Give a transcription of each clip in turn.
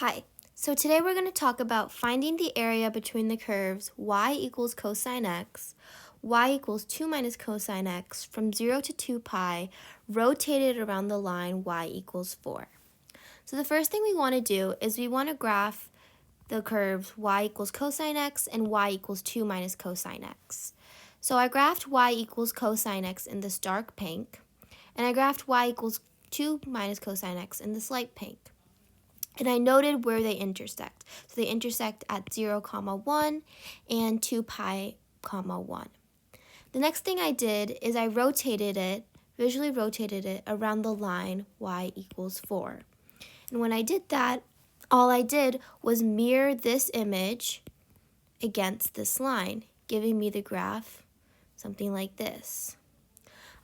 Hi, so today we're going to talk about finding the area between the curves y equals cosine x, y equals 2 minus cosine x from 0 to 2 pi rotated around the line y equals 4. So the first thing we want to do is we want to graph the curves y equals cosine x and y equals 2 minus cosine x. So I graphed y equals cosine x in this dark pink, and I graphed y equals 2 minus cosine x in this light pink. And I noted where they intersect. So they intersect at 0, 1 and 2 pi, 1. The next thing I did is I visually rotated it around the line y equals 4. And when I did that, all I did was mirror this image against this line, giving me the graph something like this.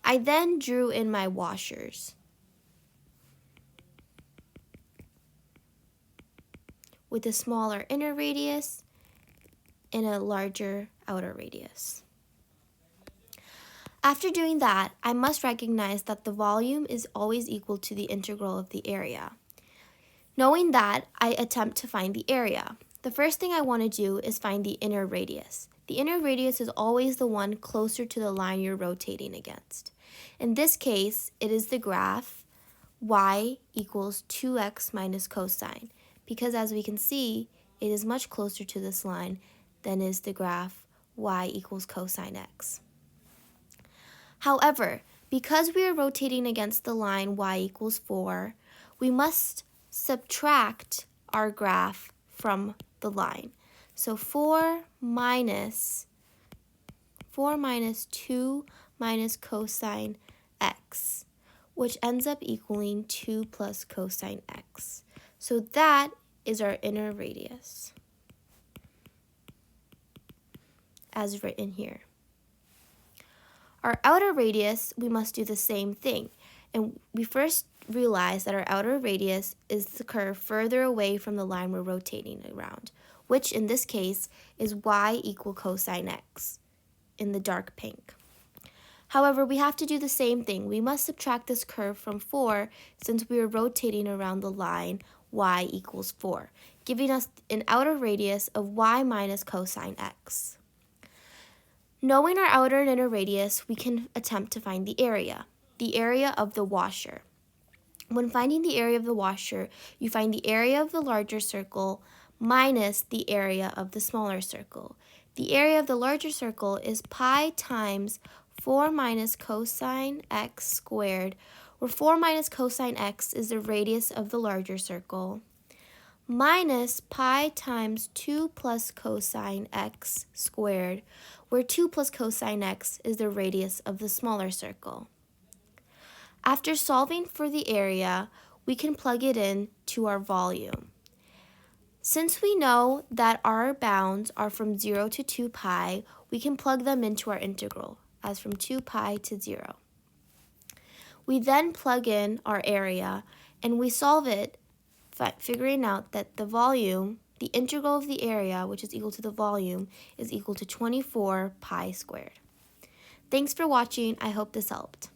I then drew in my washers with a smaller inner radius and a larger outer radius. After doing that, I must recognize that the volume is always equal to the integral of the area. Knowing that, I attempt to find the area. The first thing I want to do is find the inner radius. The inner radius is always the one closer to the line you're rotating against. In this case, it is the graph y equals 2x minus cosine, because as we can see, it is much closer to this line than is the graph y equals cosine x. However, because we are rotating against the line y equals 4, we must subtract our graph from the line. So 4 minus 2 minus cosine x, which ends up equaling 2 plus cosine x. So that is our inner radius, as written here. Our outer radius, we must do the same thing. And we first realize that our outer radius is the curve further away from the line we're rotating around, which in this case is y equal cosine x in the dark pink. However, we have to do the same thing. We must subtract this curve from 4 since we are rotating around the line y equals 4, giving us an outer radius of y minus cosine x. Knowing our outer and inner radius, we can attempt to find the area of the washer. When finding the area of the washer, you find the area of the larger circle minus the area of the smaller circle. The area of the larger circle is pi times 4 minus cosine x squared, where 4 minus cosine x is the radius of the larger circle, minus pi times 2 plus cosine x squared, where 2 plus cosine x is the radius of the smaller circle. After solving for the area, we can plug it in to our volume. Since we know that our bounds are from 0 to 2 pi, we can plug them into our integral, as from 2 pi to 0. We then plug in our area, and we solve it, figuring out that the volume, the integral of the area, which is equal to the volume, is equal to 24 pi squared. Thanks for watching. I hope this helped.